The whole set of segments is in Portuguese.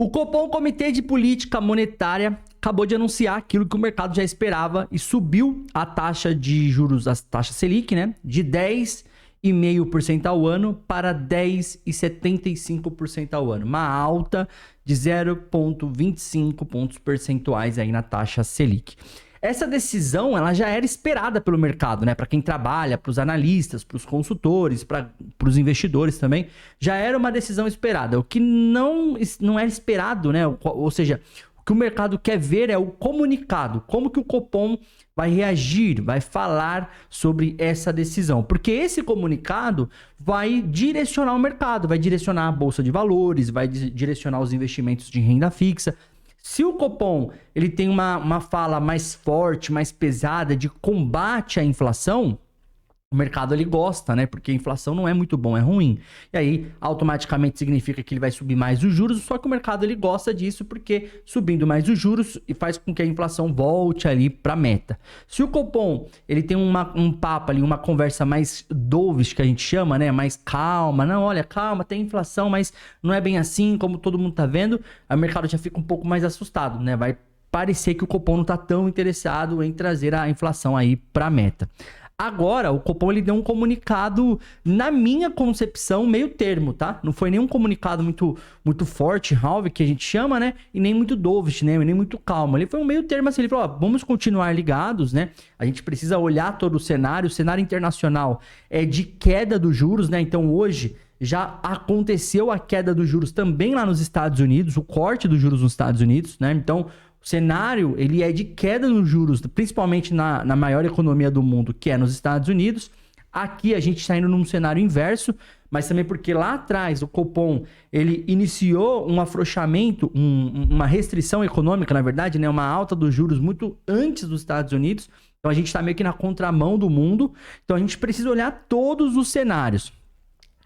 O Copom, Comitê de Política Monetária, acabou de anunciar aquilo que o mercado já esperava e subiu a taxa de juros, a taxa Selic, né, de 10,5% ao ano para 10,75% ao ano. Uma alta de 0,25 pontos percentuais aí na taxa Selic. Essa decisão, ela já era esperada pelo mercado, né? Para quem trabalha, para os analistas, para os consultores, para os investidores também, já era uma decisão esperada. O que não era esperado, né? Ou seja, o que o mercado quer ver é o comunicado, como que o Copom vai reagir, vai falar sobre essa decisão. Porque esse comunicado vai direcionar o mercado, vai direcionar a bolsa de valores, vai direcionar os investimentos de renda fixa. Se o Copom ele tem uma fala mais forte, mais pesada de combate à inflação, o mercado ele gosta, né? Porque a inflação não é muito bom, é ruim. E aí, automaticamente significa que ele vai subir mais os juros, só que o mercado ele gosta disso porque subindo mais os juros e faz com que a inflação volte ali para a meta. Se o Copom ele tem um papo ali, uma conversa mais dovish, que a gente chama, né? Mais calma. Não, olha, calma, tem inflação, mas não é bem assim como todo mundo tá vendo. Aí o mercado já fica um pouco mais assustado, né? Vai parecer que o Copom não tá tão interessado em trazer a inflação aí para a meta. Agora, o Copom ele deu um comunicado, na minha concepção, meio termo, tá? Não foi nenhum comunicado muito forte, halve, que a gente chama, né? E nem muito dovish, né? E nem muito calmo. Ele foi um meio termo assim, ele falou, ó, vamos continuar ligados, né? A gente precisa olhar todo o cenário internacional é de queda dos juros, né? Então, hoje já aconteceu a queda dos juros também lá nos Estados Unidos, o corte dos juros nos Estados Unidos, né? Então, o cenário ele é de queda dos juros, principalmente na maior economia do mundo, que é nos Estados Unidos. Aqui a gente está indo num cenário inverso, mas também porque lá atrás o Copom ele iniciou um afrouxamento, uma restrição econômica, na verdade, né, uma alta dos juros muito antes dos Estados Unidos. Então a gente está meio que na contramão do mundo. Então a gente precisa olhar todos os cenários.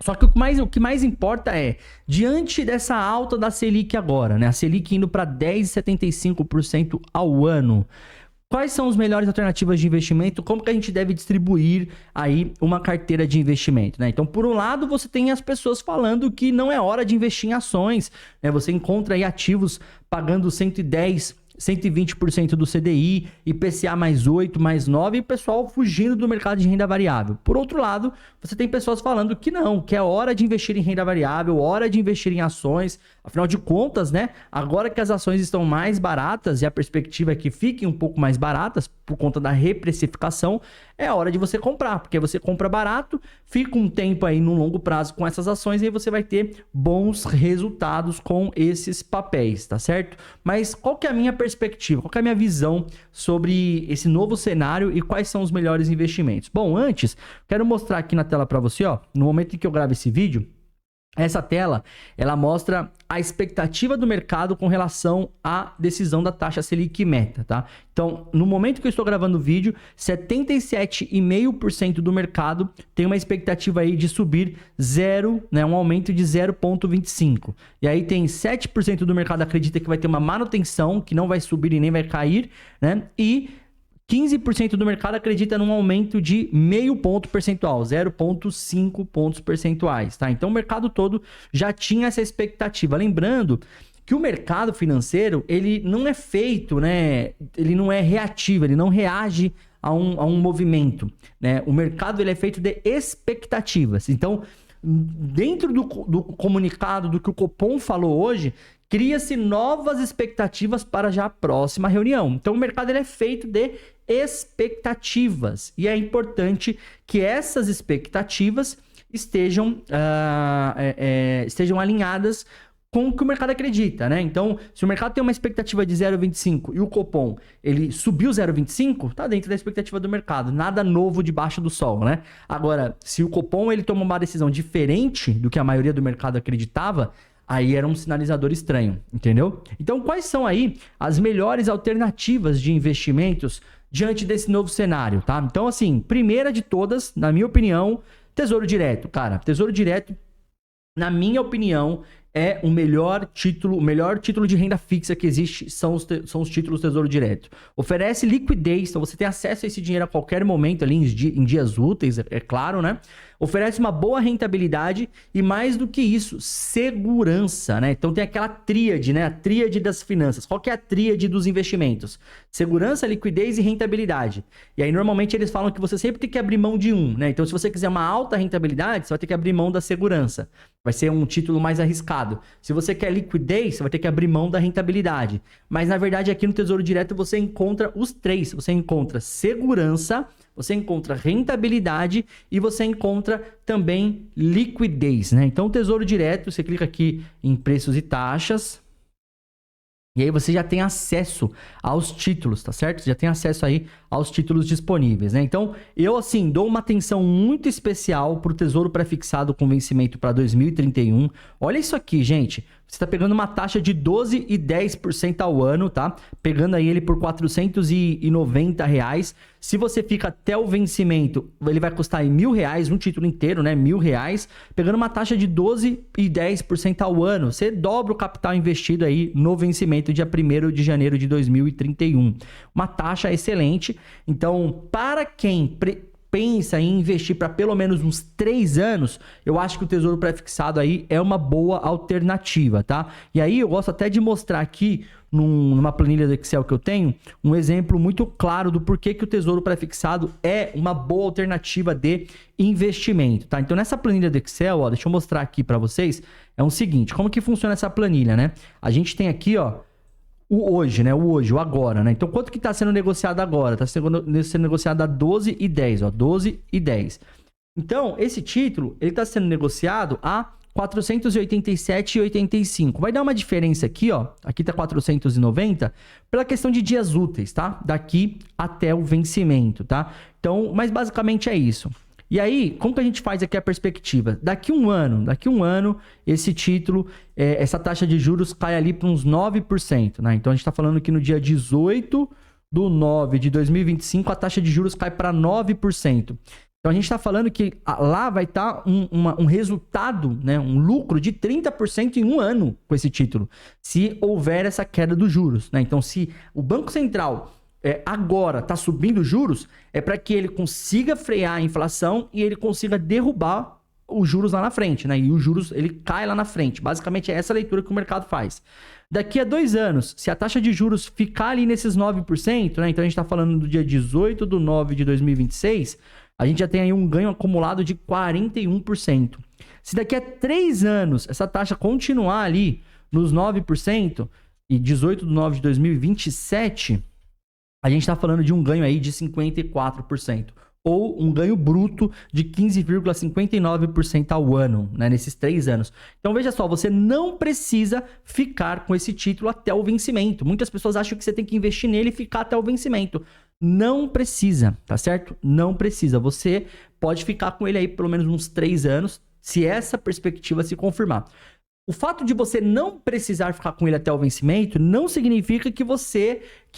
Só que o que mais importa é, diante dessa alta da Selic agora, né? A Selic indo para 10,75% ao ano. Quais são as melhores alternativas de investimento? Como que a gente deve distribuir aí uma carteira de investimento, né? Então, por um lado, você tem as pessoas falando que não é hora de investir em ações, né? Você encontra aí ativos pagando 110%, 120% do CDI, IPCA mais 8, mais 9, e o pessoal fugindo do mercado de renda variável. Por outro lado, você tem pessoas falando que não, que é hora de investir em renda variável, hora de investir em ações. Afinal de contas, né? Agora que as ações estão mais baratas e a perspectiva é que fiquem um pouco mais baratas por conta da reprecificação, é hora de você comprar, porque você compra barato, fica um tempo aí no longo prazo com essas ações e aí você vai ter bons resultados com esses papéis, tá certo? Mas qual que é a minha perspectiva, qual que é a minha visão sobre esse novo cenário e quais são os melhores investimentos? Bom, antes, quero mostrar aqui na tela para você, ó, no momento em que eu gravo esse vídeo, essa tela, ela mostra a expectativa do mercado com relação à decisão da taxa Selic meta, tá? Então, no momento que eu estou gravando o vídeo, 77,5% do mercado tem uma expectativa aí de subir um aumento de 0,25. E aí tem 7% do mercado acredita que vai ter uma manutenção, que não vai subir e nem vai cair, né? E 15% do mercado acredita num aumento de meio ponto percentual, 0,5 pontos percentuais, tá? Então o mercado todo já tinha essa expectativa. Lembrando que o mercado financeiro, ele não é feito, né? Ele não é reativo, ele não reage a um movimento, né? O mercado ele é feito de expectativas. Então, dentro do comunicado do que o Copom falou hoje, cria-se novas expectativas para já a próxima reunião. Então, o mercado ele é feito de expectativas. E é importante que essas expectativas estejam alinhadas com o que o mercado acredita, né? Então, se o mercado tem uma expectativa de 0,25 e o Copom ele subiu 0,25, tá dentro da expectativa do mercado. Nada novo debaixo do sol, né? Agora, se o Copom ele toma uma decisão diferente do que a maioria do mercado acreditava, aí era um sinalizador estranho, entendeu? Então, quais são aí as melhores alternativas de investimentos diante desse novo cenário, tá? Então, assim, primeira de todas, na minha opinião, Tesouro Direto, cara. Tesouro Direto, na minha opinião, é o melhor título de renda fixa que existe são os títulos Tesouro Direto. Oferece liquidez, então você tem acesso a esse dinheiro a qualquer momento ali em dias úteis, é claro, né? Oferece uma boa rentabilidade e mais do que isso, segurança, né? Então tem aquela tríade, né? A tríade das finanças. Qual que é a tríade dos investimentos? Segurança, liquidez e rentabilidade. E aí normalmente eles falam que você sempre tem que abrir mão de um, né? Então se você quiser uma alta rentabilidade, você vai ter que abrir mão da segurança. Vai ser um título mais arriscado. Se você quer liquidez, você vai ter que abrir mão da rentabilidade. Mas na verdade aqui no Tesouro Direto você encontra os três. Você encontra segurança, você encontra rentabilidade e você encontra também liquidez, né? Então, o Tesouro Direto, você clica aqui em preços e taxas. E aí você já tem acesso aos títulos, tá certo? Você já tem acesso aí aos títulos disponíveis, né? Então, eu, assim, dou uma atenção muito especial pro Tesouro Prefixado com vencimento para 2031. Olha isso aqui, gente. Você tá pegando uma taxa de 12,10% ao ano, tá? Pegando aí ele por R$ 490. Se você fica até o vencimento, ele vai custar aí R$1.000, um título inteiro, né? R$1.000, pegando uma taxa de 12,10% ao ano. Você dobra o capital investido aí no vencimento dia 1º de janeiro de 2031. Uma taxa excelente. Então, para quem pensa em investir para pelo menos uns 3 anos, eu acho que o Tesouro Prefixado aí é uma boa alternativa, tá? E aí eu gosto até de mostrar aqui, numa planilha do Excel que eu tenho, um exemplo muito claro do porquê que o Tesouro Prefixado é uma boa alternativa de investimento, tá? Então nessa planilha do Excel, ó, deixa eu mostrar aqui para vocês, é o seguinte, como que funciona essa planilha, né? A gente tem aqui, ó, o hoje, né? O agora, né? Então, quanto que está sendo negociado agora? Está sendo negociado a 12,10, ó. 12,10. Então, esse título, ele está sendo negociado a 487,85. Vai dar uma diferença aqui, ó. Aqui tá 490, pela questão de dias úteis, tá? Daqui até o vencimento, tá? Então, mas basicamente é isso. E aí, como que a gente faz aqui a perspectiva? Daqui um ano, esse título, essa taxa de juros cai ali para uns 9%, né? Então, a gente está falando que no dia 18/9/2025, a taxa de juros cai para 9%. Então, a gente está falando que lá vai estar um resultado, né? Um lucro de 30% em um ano com esse título, se houver essa queda dos juros, né? Então, se o Banco Central agora está subindo juros, é para que ele consiga frear a inflação e ele consiga derrubar os juros lá na frente, né? E os juros, ele cai lá na frente. Basicamente, é essa leitura que o mercado faz. Daqui a 2 anos, se a taxa de juros ficar ali nesses 9%, né? Então, a gente está falando do dia 18/9/2026, a gente já tem aí um ganho acumulado de 41%. Se daqui a 3 anos, essa taxa continuar ali nos 9%, e 18/9/2027... a gente está falando de um ganho aí de 54%, ou um ganho bruto de 15,59% ao ano, né, nesses 3 anos. Então, veja só, você não precisa ficar com esse título até o vencimento. Muitas pessoas acham que você tem que investir nele e ficar até o vencimento. Não precisa, tá certo? Não precisa. Você pode ficar com ele aí pelo menos uns 3 anos, se essa perspectiva se confirmar. O fato de você não precisar ficar com ele até o vencimento não significa que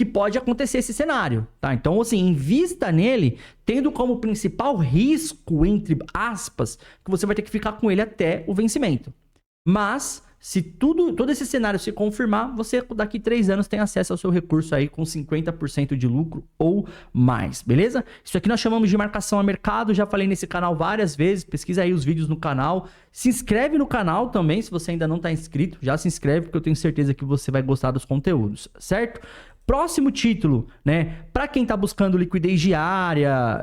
pode acontecer esse cenário, tá? Então, assim, invista nele tendo como principal risco, entre aspas, que você vai ter que ficar com ele até o vencimento. Mas, se todo esse cenário se confirmar, você daqui 3 anos tem acesso ao seu recurso aí com 50% de lucro ou mais, beleza? Isso aqui nós chamamos de marcação a mercado, já falei nesse canal várias vezes, pesquisa aí os vídeos no canal, se inscreve no canal também, se você ainda não está inscrito, já se inscreve porque eu tenho certeza que você vai gostar dos conteúdos, certo? Próximo título, né? Para quem está buscando liquidez diária,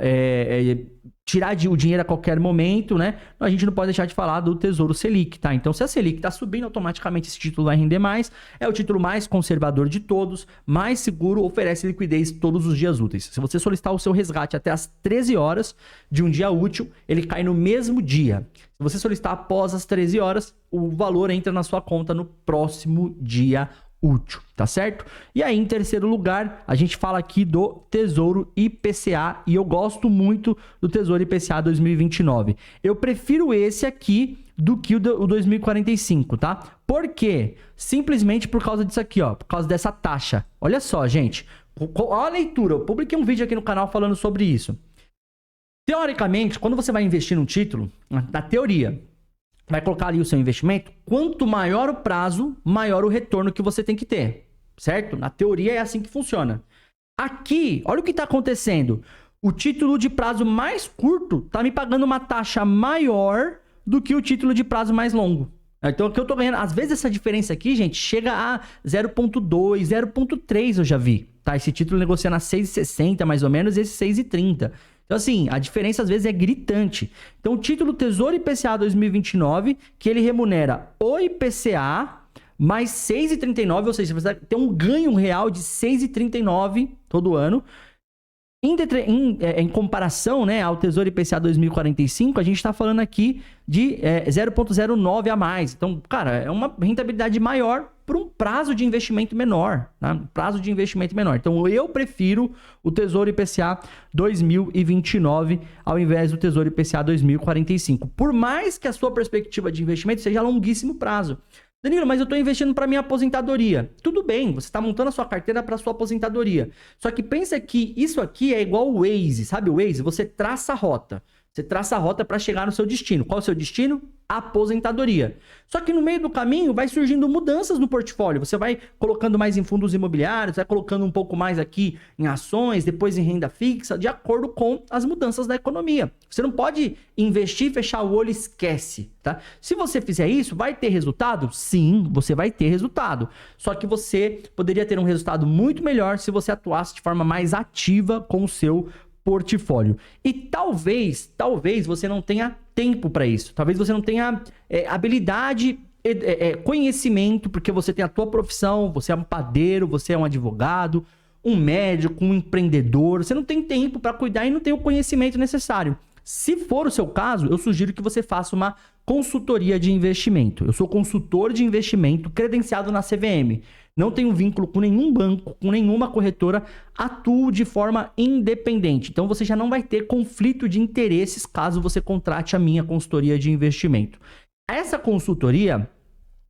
tirar o dinheiro a qualquer momento, né? A gente não pode deixar de falar do Tesouro Selic, tá? Então, se a Selic está subindo, automaticamente esse título vai render mais. É o título mais conservador de todos, mais seguro, oferece liquidez todos os dias úteis. Se você solicitar o seu resgate até as 13 horas de um dia útil, ele cai no mesmo dia. Se você solicitar após as 13 horas, o valor entra na sua conta no próximo dia útil, tá certo? E aí, em terceiro lugar, a gente fala aqui do Tesouro IPCA, e eu gosto muito do Tesouro IPCA 2029. Eu prefiro esse aqui do que o 2045, tá? Por quê? Simplesmente por causa disso aqui, ó, por causa dessa taxa. Olha só, gente, olha a leitura, eu publiquei um vídeo aqui no canal falando sobre isso. Teoricamente, quando você vai investir num título, na teoria, vai colocar ali o seu investimento, quanto maior o prazo, maior o retorno que você tem que ter, certo? Na teoria é assim que funciona. Aqui, olha o que está acontecendo. O título de prazo mais curto está me pagando uma taxa maior do que o título de prazo mais longo. Então, o que eu tô ganhando, às vezes essa diferença aqui, gente, chega a 0,2, 0,3 eu já vi, tá? Esse título negociando a 6,60 mais ou menos, esse 6,30. Então, assim, a diferença às vezes é gritante. Então, o título Tesouro IPCA 2029, que ele remunera o IPCA mais 6,39, ou seja, você vai ter um ganho real de 6,39 todo ano. Em comparação, né, ao Tesouro IPCA 2045, a gente está falando aqui de 0,09 a mais. Então, cara, é uma rentabilidade maior por um prazo de investimento menor. Tá? Um prazo de investimento menor. Então, eu prefiro o Tesouro IPCA 2029 ao invés do Tesouro IPCA 2045. Por mais que a sua perspectiva de investimento seja a longuíssimo prazo. Danilo, mas eu estou investindo para minha aposentadoria. Tudo bem, você está montando a sua carteira para sua aposentadoria. Só que pensa que isso aqui é igual o Waze, sabe o Waze? Você traça a rota. Você traça a rota para chegar no seu destino. Qual é o seu destino? Aposentadoria. Só que no meio do caminho vai surgindo mudanças no portfólio. Você vai colocando mais em fundos imobiliários, vai colocando um pouco mais aqui em ações, depois em renda fixa, de acordo com as mudanças da economia. Você não pode investir, fechar o olho e esquece, tá? Se você fizer isso, vai ter resultado? Sim, você vai ter resultado. Só que você poderia ter um resultado muito melhor se você atuasse de forma mais ativa com o seu portfólio. E talvez você não tenha tempo para isso. Talvez você não tenha habilidade, conhecimento, porque você tem a tua profissão, você é um padeiro, você é um advogado, um médico, um empreendedor. Você não tem tempo para cuidar e não tem o conhecimento necessário. Se for o seu caso, eu sugiro que você faça uma consultoria de investimento. Eu sou consultor de investimento credenciado na CVM. Não tenho vínculo com nenhum banco, com nenhuma corretora, atuo de forma independente. Então você já não vai ter conflito de interesses caso você contrate a minha consultoria de investimento. Essa consultoria,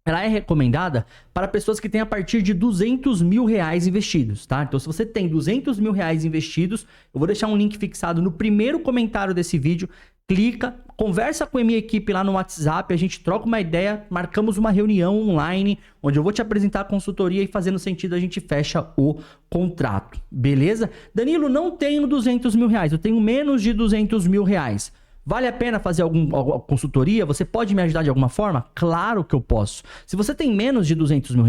ela é recomendada para pessoas que têm a partir de R$200 mil investidos, tá? Então, se você tem R$200 mil investidos, eu vou deixar um link fixado no primeiro comentário desse vídeo. Clica, conversa com a minha equipe lá no WhatsApp, a gente troca uma ideia, marcamos uma reunião online, onde eu vou te apresentar a consultoria e, fazendo sentido, a gente fecha o contrato, beleza? Danilo, não tenho R$200 mil, eu tenho menos de R$200 mil. Vale a pena fazer alguma consultoria? Você pode me ajudar de alguma forma? Claro que eu posso. Se você tem menos de R$200 mil,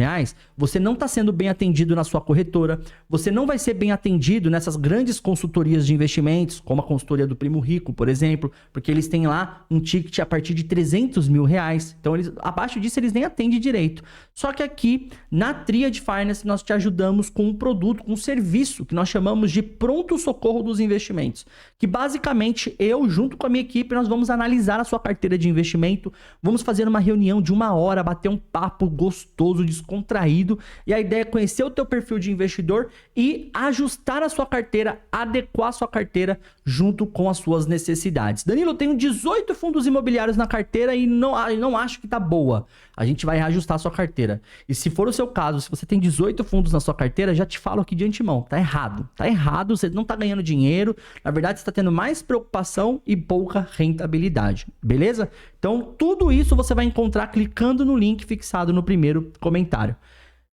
você não está sendo bem atendido na sua corretora, você não vai ser bem atendido nessas grandes consultorias de investimentos, como a consultoria do Primo Rico, por exemplo, porque eles têm lá um ticket a partir de R$300 mil. Então, abaixo disso, eles nem atendem direito. Só que aqui, na Triad Finance, nós te ajudamos com um produto, com um serviço que nós chamamos de pronto socorro dos investimentos, que basicamente eu, junto com a minha equipe, nós vamos analisar a sua carteira de investimento, vamos fazer uma reunião de 1 hora, bater um papo gostoso, descontraído, e a ideia é conhecer o teu perfil de investidor e ajustar a sua carteira, adequar a sua carteira junto com as suas necessidades. Danilo, eu tenho 18 fundos imobiliários na carteira e não acho que tá boa. A gente vai reajustar a sua carteira. E se for o seu caso, se você tem 18 fundos na sua carteira, já te falo aqui de antemão, tá errado. Tá errado, você não tá ganhando dinheiro, na verdade você tá tendo mais preocupação e pouca rentabilidade, beleza? Então, tudo isso você vai encontrar clicando no link fixado no primeiro comentário.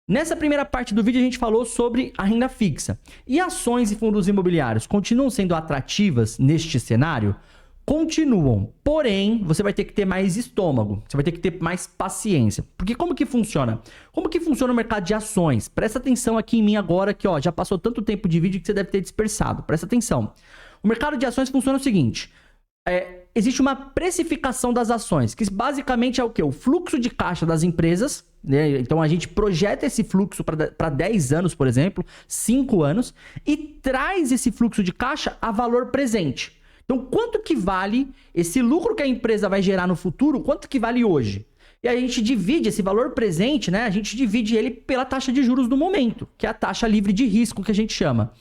Nessa primeira parte do vídeo, a gente falou sobre a renda fixa. E ações e fundos imobiliários continuam sendo atrativas neste cenário? Continuam, porém, você vai ter que ter mais estômago, você vai ter que ter mais paciência. Porque como que funciona? Como que funciona o mercado de ações? Presta atenção aqui em mim agora, que ó, já passou tanto tempo de vídeo que você deve ter dispersado. Presta atenção. O mercado de ações funciona o seguinte, existe uma precificação das ações, que basicamente é o quê? O fluxo de caixa das empresas, né? Então a gente projeta esse fluxo para 10 anos, por exemplo, 5 anos, e traz esse fluxo de caixa a valor presente. Então, quanto que vale esse lucro que a empresa vai gerar no futuro, quanto que vale hoje? E a gente divide esse valor presente, né? A gente divide ele pela taxa de juros do momento, que é a taxa livre de risco que a gente chama.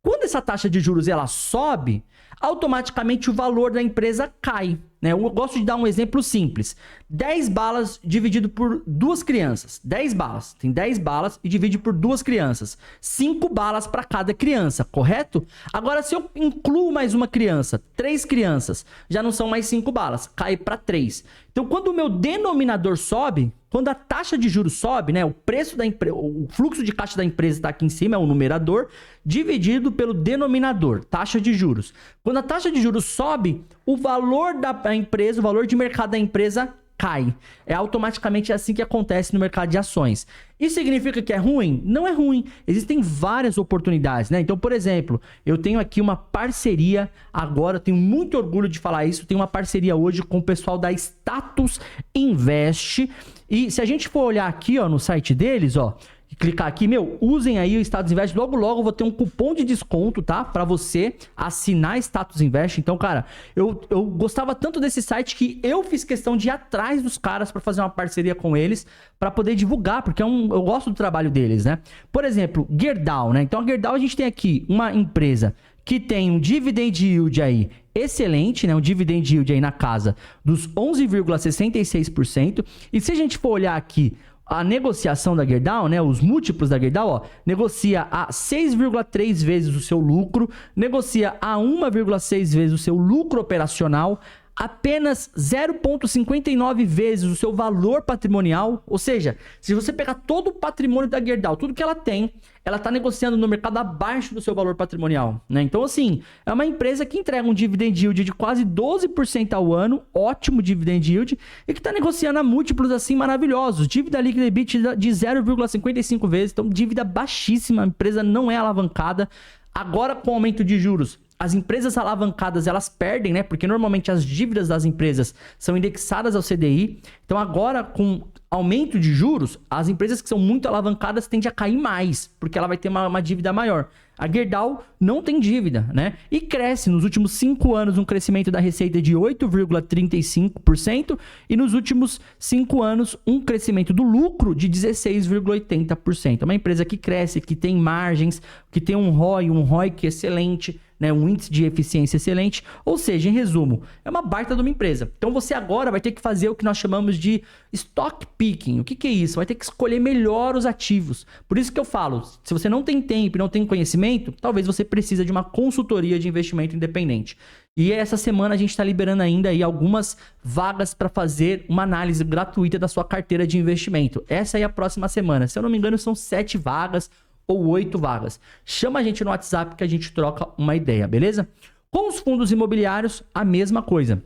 Quando essa taxa de juros ela sobe, automaticamente o valor da empresa cai. né? Eu gosto de dar um exemplo simples. 10 balas dividido por 2 crianças. 10 balas. Tem 10 balas e divide por 2 crianças. 5 balas para cada criança, correto? Agora, se eu incluo mais uma criança, 3 crianças, já não são mais 5 balas, cai para 3. Então, quando o meu denominador sobe, quando a taxa de juros sobe, né, o preço da empresa, o fluxo de caixa da empresa está aqui em cima, é o numerador, dividido pelo denominador, taxa de juros. Quando a taxa de juros sobe, o valor da empresa, o valor de mercado da empresa cai. É automaticamente assim que acontece no mercado de ações. Isso significa que é ruim? Não é ruim. Existem várias oportunidades, né? Então, por exemplo, eu tenho aqui uma parceria agora, eu tenho muito orgulho de falar isso, tenho uma parceria hoje com o pessoal da Status Invest. E se a gente for olhar aqui, ó, no site deles, ó, clicar aqui, usem aí o Status Invest, logo eu vou ter um cupom de desconto, tá? Pra você assinar Status Invest. Então, cara, eu gostava tanto desse site que eu fiz questão de ir atrás dos caras pra fazer uma parceria com eles, pra poder divulgar, porque eu gosto do trabalho deles, né? Por exemplo, Gerdau, né? Então, a Gerdau, a gente tem aqui uma empresa que tem um dividend yield aí excelente, né? Um dividend yield aí na casa dos 11,66%. E se a gente for olhar aqui a negociação da Gerdau, né, os múltiplos da Gerdau, ó, negocia a 6,3 vezes o seu lucro, negocia a 1,6 vezes o seu lucro operacional, apenas 0,59 vezes o seu valor patrimonial. Ou seja, se você pegar todo o patrimônio da Gerdau, tudo que ela tem, ela está negociando no mercado abaixo do seu valor patrimonial, né? Então, assim, é uma empresa que entrega um dividend yield de quase 12% ao ano, ótimo dividend yield, e que está negociando a múltiplos, assim, maravilhosos. Dívida líquida EBITDA de 0,55 vezes, então dívida baixíssima, a empresa não é alavancada. Agora, com o aumento de juros, as empresas alavancadas, elas perdem, né? Porque normalmente as dívidas das empresas são indexadas ao CDI. Então agora, com aumento de juros, as empresas que são muito alavancadas tendem a cair mais, porque ela vai ter uma dívida maior. A Gerdau não tem dívida, né? E cresce nos últimos 5 anos um crescimento da receita de 8,35% e nos últimos 5 anos um crescimento do lucro de 16,80%. É uma empresa que cresce, que tem margens, que tem um ROIC excelente, né, um índice de eficiência excelente, ou seja, em resumo, é uma baita de uma empresa. Então você agora vai ter que fazer o que nós chamamos de stock picking. O que é isso? Vai ter que escolher melhor os ativos. Por isso que eu falo, se você não tem tempo e não tem conhecimento, talvez você precise de uma consultoria de investimento independente. E essa semana a gente está liberando ainda aí algumas vagas para fazer uma análise gratuita da sua carteira de investimento. Essa é a próxima semana. Se eu não me engano, são 7 vagas ou 8 vagas. Chama a gente no WhatsApp que a gente troca uma ideia, beleza? Com os fundos imobiliários, a mesma coisa.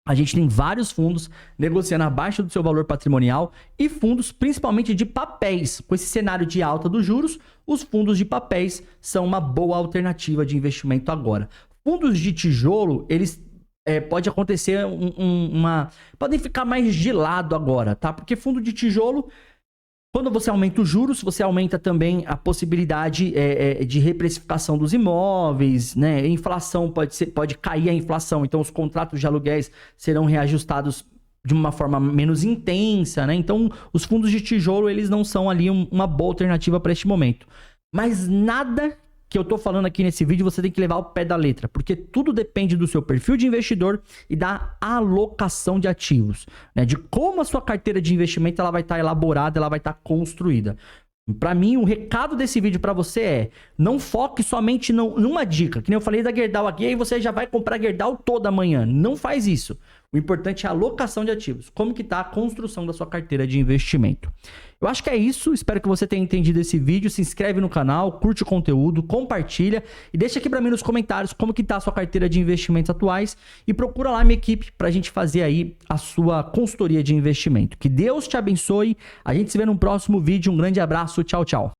A gente tem vários fundos negociando abaixo do seu valor patrimonial e fundos principalmente de papéis. Com esse cenário de alta dos juros, os fundos de papéis são uma boa alternativa de investimento agora. Fundos de tijolo, eles pode acontecer podem ficar mais de lado agora, tá? Porque fundo de tijolo, quando você aumenta os juros, você aumenta também a possibilidade de reprecificação dos imóveis, né? Inflação pode cair a inflação, então os contratos de aluguéis serão reajustados de uma forma menos intensa, né? Então, os fundos de tijolo, eles não são ali uma boa alternativa para este momento. Mas nada que eu tô falando aqui nesse vídeo você tem que levar ao pé da letra, porque tudo depende do seu perfil de investidor e da alocação de ativos, né? De como a sua carteira de investimento ela vai estar elaborada, ela vai estar construída. Para mim, o recado desse vídeo para você é: não foque somente numa dica, que nem eu falei da Gerdau aqui, aí você já vai comprar Gerdau toda manhã. Não faz isso. O importante é a alocação de ativos. Como que está a construção da sua carteira de investimento. Eu acho que é isso. Espero que você tenha entendido esse vídeo. Se inscreve no canal, curte o conteúdo, compartilha e deixa aqui para mim nos comentários como que está a sua carteira de investimentos atuais e procura lá minha equipe para a gente fazer aí a sua consultoria de investimento. Que Deus te abençoe. A gente se vê no próximo vídeo. Um grande abraço. Tchau, tchau.